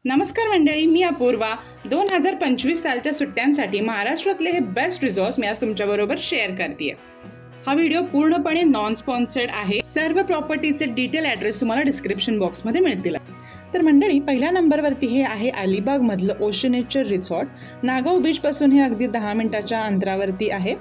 नमस्कार मंडळी, मी अपूर्वा. 2025 सालच्या सुट्ट्यांसाठी महाराष्ट्रातले हे बेस्ट रिसॉर्ट्स मी आज तुमच्याबरोबर शेअर करते. हा व्हिडिओ पूर्णपणे नॉन स्पॉन्सर्ड आहे. सर्व प्रॉपर्टीचे डिटेल ॲड्रेस तुम्हाला डिस्क्रिप्शन बॉक्समध्ये मिळतील. तर मंडळी, पहिल्या नंबरवरती हे आहे अलिबागमधलं ओशन नेचर रिसॉर्ट. नागाव बीचपासून हे अगदी 10 मिनिटाच्या अंतरावरती आहे.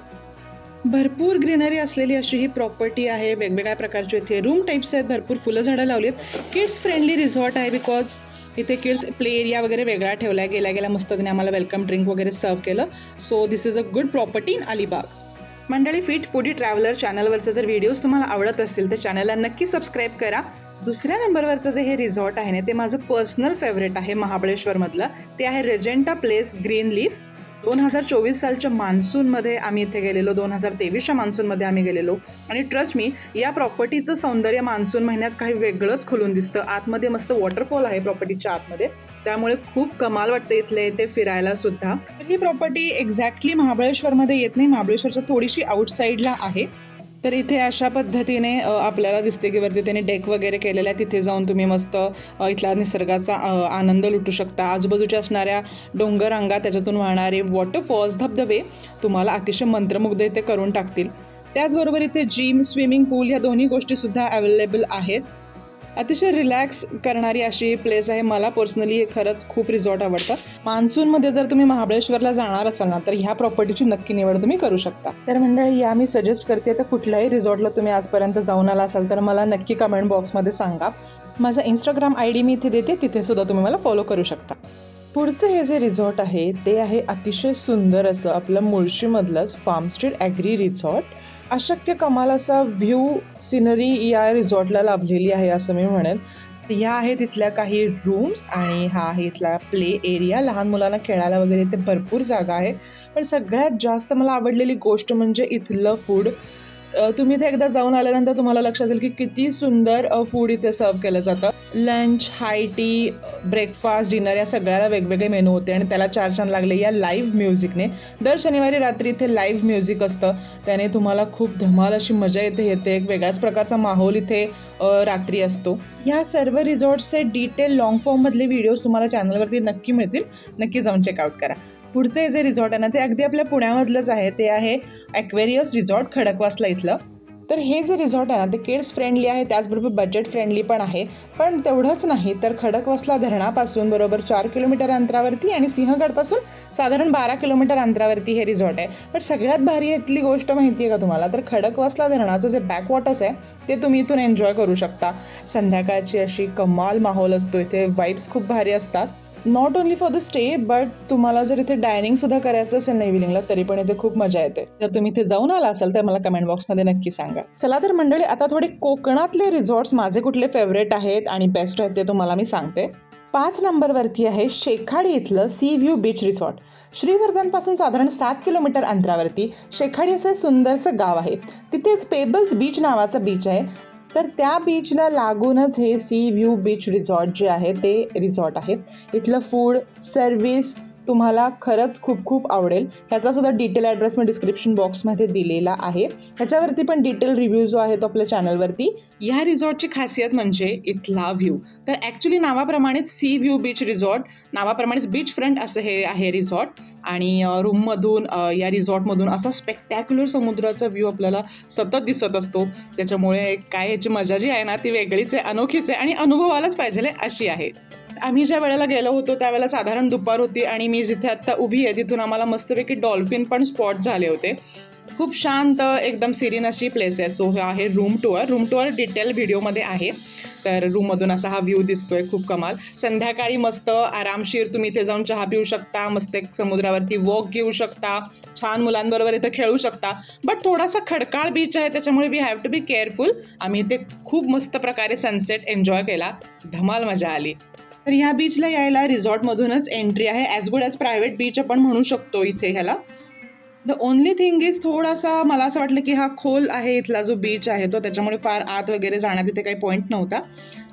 भरपूर ग्रीनरी असलेली अशी ही प्रॉपर्टी आहे. वेगवेगळ्या प्रकारचे इथे रूम टाईप्स आहेत, भरपूर फुलं झाडं लावलीत. किड्स फ्रेंडली रिसॉर्ट आहे बिकॉज इथे किड्स प्ले एरिया वगैरे वेगळा ठेवला आहे. गेल्या मस्त त्याने आम्हाला वेलकम ड्रिंक वगैरे सर्व केलं. So this is a good property in Alibag. मंडळी, फिट फूडी ट्रॅव्हलर चॅनलवरचं जर व्हिडिओज तुम्हाला आवडत असतील तर चॅनलला नक्की सबस्क्राईब करा. दुसऱ्या नंबरवरचं जे हे रिसॉर्ट आहे ना, ते माझं पर्सनल फेवरेट आहे महाबळेश्वरमधलं. ते आहे रेजेंटा प्लेस ग्रीन लीफ. 2024 सालच्या मान्सूनमध्ये आम्ही इथे गेलेलो, 2023च्या मान्सूनमध्ये आम्ही गेलेलो. आणि ट्रस्ट मी, या प्रॉपर्टीचं सौंदर्य मान्सून महिन्यात काही वेगळंच खुलून दिसतं. आतमध्ये मस्त वॉटरफॉल आहे प्रॉपर्टीच्या आतमध्ये, त्यामुळे खूप कमाल वाटतं इथले ते फिरायला सुद्धा. ही प्रॉपर्टी एक्झॅक्टली महाबळेश्वरमध्ये येत नाही, महाबळेश्वरच्या थोडीशी आउटसाईडला आहे. तर इथे अशा पद्धतीने आपल्याला दिसते की वरती त्याने डेक वगैरे केलेला आहे. तिथे जाऊन तुम्ही मस्त इथला निसर्गाचा आनंद लुटू शकता. आजूबाजूच्या असणाऱ्या डोंगररांगा, त्याच्यातून वाहणारे वॉटरफॉल्स, धबधबे तुम्हाला अतिशय मंत्रमुग्ध इथे करून टाकतील. त्याचबरोबर इथे जिम, स्विमिंग पूल या दोन्ही गोष्टीसुद्धा अवेलेबल आहेत. अतिशय रिलॅक्स करणारी अशी प्लेस आहे. मला पर्सनली हे खरंच खूप रिसॉर्ट आवडतं. मान्सूनमध्ये जर तुम्ही महाबळेश्वरला जाणार असाल ना, तर ह्या प्रॉपर्टीची नक्की निवड तुम्ही करू शकता. तर मंडळी, या मी सजेस्ट करते. तर कुठल्याही रिसॉर्टला तुम्ही आजपर्यंत जाऊन आला असाल तर मला नक्की कमेंट बॉक्समध्ये सांगा. माझा इंस्टाग्राम ID मी इथे देते, तिथे सुद्धा तुम्ही मला फॉलो करू शकता. पुढचं हे जे रिसॉर्ट आहे ते आहे अतिशय सुंदर असं आपलं मुळशीमधलंच फार्म स्ट्रीट ॲग्री रिसॉर्ट. अशक्य कमाल असा व्ह्यू सिनरी या रिसॉर्टला लाभलेली आहे असं मी म्हणेन. ह्या आहेत तिथल्या काही रूम्स आणि हा आहे इथला प्ले एरिया. लहान मुलांना खेळायला वगैरे इथे भरपूर जागा आहे. पण सगळ्यात जास्त मला आवडलेली गोष्ट म्हणजे इथलं फूड. तुम्ही इथे एकदा जाऊन आल्यानंतर तुम्हाला लक्षात येईल की किती सुंदर फूड इथे सर्व केलं जातं. लंच, हाय टी, ब्रेकफास्ट, डिनर या सगळ्याला वेगवेगळे मेनू होते आणि त्याला 4 चांद लागले या लाईव्ह म्युझिकने. दर शनिवारी रात्री इथे लाईव्ह म्युझिक असतं, त्याने तुम्हाला खूप धमाल अशी मजा येते. एक वेगळ्याच प्रकारचा माहोल इथे रात्री असतो. ह्या सर्व रिसॉर्ट्सचे डिटेल लॉंग फॉर्ममधले व्हिडिओज तुम्हाला चॅनलवरती नक्की मिळतील, नक्की जाऊन चेकआउट करा. पुढचं जे रिसॉर्ट आहे ना, ते अगदी आपल्या पुण्यामधलंच आहे. ते आहे ॲक्वेरियस रिसॉर्ट खडकवासला इथलं. तर हे जे रिसॉर्ट आहे ना, ते किड्स फ्रेंडली आहे, त्याचबरोबर बजेट फ्रेंडली पण आहे. पण तेवढंच नाही तर खडकवासला धरणापासून बरोबर 4 किलोमीटर अंतरावरती आणि सिंहगडपासून साधारण 12 किलोमीटर अंतरावरती हे रिसॉर्ट आहे. पण सगळ्यात भारी इथली गोष्ट माहिती आहे का तुम्हाला? तर खडकवासला धरणाचं जे बॅकवॉटर्स आहे ते तुम्ही इथून एन्जॉय करू शकता. संध्याकाळची अशी कमाल माहोल असतो इथे. वाईब्स खूप भारी असतात. Not only for the stay but तुम्हाला जर इथे डायनिंगसुद्धा करायचं असेल ना इव्हिनिंगला, तरी पण इथे खूप मजा येते. जर तुम्ही इथे जाऊन आला असाल तर मला कमेंट बॉक्समध्ये नक्की सांगा. चला तर मंडळी, आता थोडे कोकणातले रिसॉर्ट्स माझे कुठले फेवरेट आहेत आणि बेस्ट आहेत ते तुम्हाला मी सांगते. 5 नंबरवरती आहे शेखाडी इथलं सी व्ह्यू बीच रिसॉर्ट. श्रीवर्धनपासून साधारण 7 किलोमीटर अंतरावरती शेखाडी असं सुंदरसं गाव आहे. तिथेच पेबल्स बीच नावाचा बीच आहे. तर त्या बीचला लागूनच हे सी व्ह्यू बीच रिसॉर्ट जे आहे ते रिसॉर्ट आहे. इथलं फूड सर्विस तुम्हाला खरंच खूप खूप आवडेल. ह्याचासुद्धा डिटेल ॲड्रेस मी डिस्क्रिप्शन बॉक्समध्ये दिलेला आहे. ह्याच्यावरती पण डिटेल रिव्ह्यू जो आहे तो आपल्या चॅनलवरती. ह्या रिसॉर्टची खासियत म्हणजे इथला व्ह्यू. तर ॲक्च्युली नावाप्रमाणेच सी व्ह्यू बीच रिसॉर्ट, नावाप्रमाणेच बीच फ्रंट असं हे आहे रिसॉर्ट. आणि रूममधून या रिसॉर्टमधून असा स्पेक्टॅक्युलर समुद्राचा व्ह्यू आपल्याला सतत दिसत असतो. त्याच्यामुळे काय याची मजा जी आहे ना, ती वेगळीच आहे, अनोखीच आहे आणि अनुभवायलाच पाहिजे अशी आहे. आम्ही ज्या वेळेला गेलो होतो त्यावेळेला साधारण दुपार होती आणि मी जिथे आत्ता उभी आहे तिथून आम्हाला मस्तपैकी डॉल्फिन पण स्पॉट झाले होते. खूप शांत एकदम सिरीन अशी प्लेस आहे. सो हे आहे रूम टूअर डिटेल व्हिडिओमध्ये आहे. तर रूममधून असा हा व्ह्यू दिसतोय, खूप कमाल. संध्याकाळी मस्त आरामशीर तुम्ही इथे जाऊन चहा पिऊ शकता, मस्त एक समुद्रावरती वॉक घेऊ शकता, छान मुलांबरोबर इथे खेळू शकता. बट थोडासा खडकाळ बीच आहे, त्याच्यामुळे we have to be careful. आम्ही इथे खूप मस्त प्रकारे सनसेट एन्जॉय केला, धमाल मजा आली. तर ह्या बीचला यायला रिसॉर्टमधूनच एंट्री आहे. As good as private beach आपण म्हणू शकतो इथे ह्याला. द ओनली थिंग इज थोडासा मला असं वाटलं की हा खोल आहे इथला जो बीच आहे तो, त्याच्यामुळे फार आत वगैरे जाण्यात इथे काही पॉईंट नव्हता.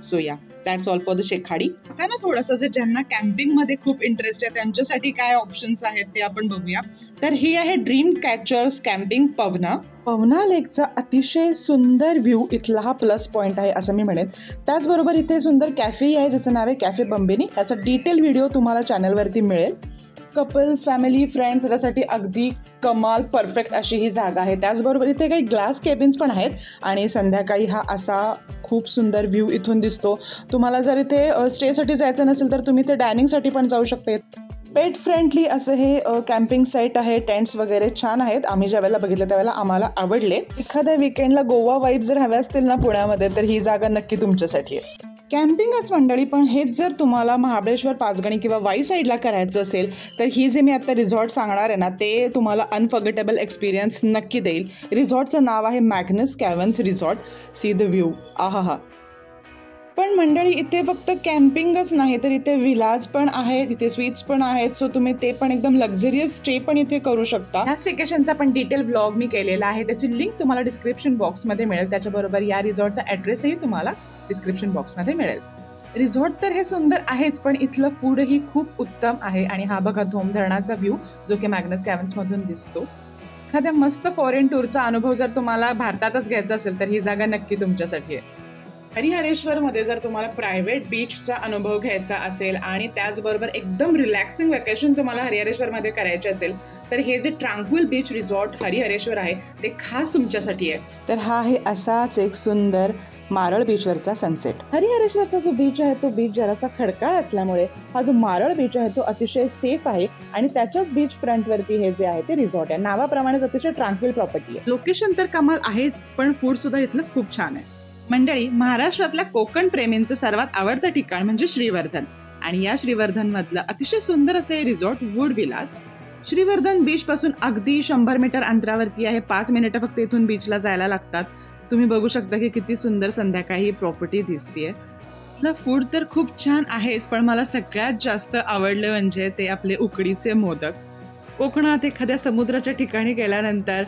सो या, दॅट्स ऑल फॉर द शेखाडी. आता ना थोडंसं जे ज्यांना कॅम्पिंगमध्ये खूप इंटरेस्ट आहे त्यांच्यासाठी काय ऑप्शन्स आहेत ते आपण बघूया. तर ही आहे dream catchers camping Pavna. Pavna लेकचा अतिशय सुंदर व्ह्यू इथला हा प्लस पॉईंट आहे असं मी म्हणेन. त्याचबरोबर इथे सुंदर कॅफे आहे ज्याचं नाव आहे कॅफे बंबिनी. याचा डिटेल व्हिडिओ तुम्हाला चॅनलवरती मिळेल. कपल्स, फॅमिली, फ्रेंड्स यासाठी अगदी कमाल परफेक्ट अशी ही जागा आहे. त्याचबरोबर इथे काही ग्लास केबिन्स पण आहेत आणि संध्याकाळी हा असा खूप सुंदर व्ह्यू इथून दिसतो. तुम्हाला जर इथे स्टेसाठी जायचं नसेल तर तुम्ही इथे डायनिंगसाठी पण जाऊ शकते. पेट फ्रेंडली असं हे कॅम्पिंग साईट आहे. टेंट्स वगैरे छान आहेत. आम्ही ज्यावेळेला बघितलं त्यावेळेला आम्हाला आवडले. एखाद्या विकेंडला गोवा वाईब जर हव्या असतील ना पुण्यामध्ये तर ही जागा नक्की तुमच्यासाठी आहे. कॅम्पिंगच मंडळी, पण हेच जर तुम्हाला महाबळेश्वर, पाचगणी किंवा वाई साईडला करायचं असेल तर ही जे मी आता रिझॉर्ट सांगणार आहे ना ते तुम्हाला अनफर्गेटेबल एक्सपिरियन्स नक्की देईल. रिझॉर्टचं नाव आहे Magnus caverns resort. See the view, आहा. पण मंडळी इथे फक्त कॅम्पिंगच नाही तर इथे विलाज पण आहेत, इथे स्वीट्स पण आहेत. सो तुम्ही ते पण एकदम लक्झरियस स्टे पण इथे करू शकता. ह्या स्टेकेशनचा पण डिटेल ब्लॉग मी केलेला आहे, त्याची लिंक तुम्हाला डिस्क्रिप्शन बॉक्समध्ये मिळेल. त्याच्याबरोबर या रिझॉर्टचा ॲड्रेसही तुम्हाला डिस्क्रिप्शन बॉक्समध्ये मिळेल. रिझॉर्ट तर हे सुंदर आहेच, पण इथलं फूडही खूप उत्तम आहे. आणि हा बघा धोम धरणाचा व्ह्यू जो की मॅग्नस कॅव्हन्समधून दिसतो. एखाद्या मस्त फॉरेन टूरचा अनुभव जर तुम्हाला भारतातच घ्यायचा असेल तर ही जागा नक्की तुमच्यासाठी आहे. हरिहरेश्वरमध्ये जर तुम्हाला प्रायव्हेट बीचचा अनुभव घ्यायचा असेल आणि त्याचबरोबर एकदम रिलॅक्सिंग वेकेशन तुम्हाला हरिहरेश्वरमध्ये करायचे असेल तर हे जे ट्रांक्विल बीच रिझॉर्ट हरिहरेश्वर आहे ते खास तुमच्यासाठी आहे. तर हा आहे असाच एक सुंदर मारळ बीचवरचा सनसेट. हरिहरेश्वरचा जो बीच आहे तो बीच जरासा खडकाळ असल्यामुळे हा जो मारळ बीच आहे तो अतिशय सेफ आहे आणि त्याच्याच बीच फ्रंटवरती हे जे आहे ते रिझॉर्ट आहे. नावाप्रमाणेच अतिशय ट्रांक्विल प्रॉपर्टी आहे. लोकेशन तर कमाल आहेच, पण फूड सुद्धा इथलं खूप छान आहे. मंडळी, महाराष्ट्रातल्या कोकण प्रेमींचं सर्वात आवडतं ठिकाण म्हणजे श्रीवर्धन. आणि या श्रीवर्धन मधलं अतिशय सुंदर असे resort wood villas. Shrivardhan beach पासून अगदी 100 मीटर अंतरावरती आहे. 5 मिनिटं फक्त इथून बीचला जायला लागतात. तुम्ही बघू शकता की किती सुंदर संध्याकाळी ही प्रॉपर्टी दिसतीये. इथलं फूड तर खूप छान आहेच, पण मला सगळ्यात जास्त आवडलं म्हणजे ते आपले उकडीचे मोदक. कोकणात एखाद्या समुद्राच्या ठिकाणी गेल्यानंतर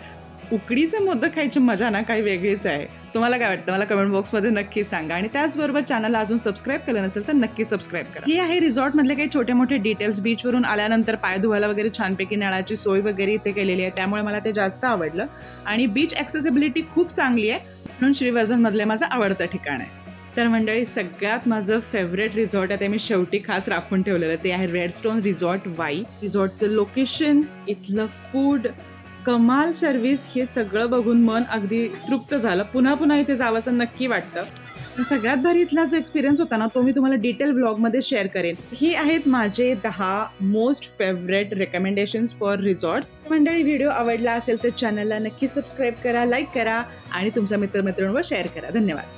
उकडीचे मोदक खायची मजा ना काही वेगळीच आहे. तुम्हाला काय वाटतं मला कमेंट बॉक्समध्ये नक्की सांगा. आणि त्याचबरोबर चॅनलला अजून सबस्क्राईब केलं नसेल तर नक्की सबस्क्राईब करा. हे आहे रिझॉर्टमधले काही छोटे मोठे डिटेल्स. बीचवरून आल्यानंतर पाय धुवायला वगैरे छानपैकी नळाची सोय वगैरे इथे केलेली आहे, त्यामुळे मला ते जास्त आवडलं. आणि बीच ॲक्सेसिबिलिटी खूप चांगली आहे, म्हणून श्रीवर्धनमधले माझं आवडतं ठिकाण आहे. तर मंडळी, सगळ्यात माझं फेवरेट रिझॉर्ट आहे ते मी शेवटी खास राखून ठेवलेलं, ते आहे रेडस्टोन रिझॉर्ट वाई. रिझॉर्टचं लोकेशन, इथलं फूड, कमाल सर्व्हिस, हे सगळं बघून मन अगदी तृप्त झालं. पुन्हा पुन्हा इथे जावंसं नक्की वाटतं. सगळ्यात भारी इथला जो एक्सपिरियन्स होता ना तो मी तुम्हाला डिटेल ब्लॉगमध्ये शेअर करेन. ही आहेत माझे 10 most favourite recommendations for resorts. मंडळी, व्हिडिओ आवडला असेल तर चॅनलला नक्की सबस्क्राईब करा, लाईक करा आणि तुमच्या मित्रमैत्रिणींवर शेअर करा. धन्यवाद.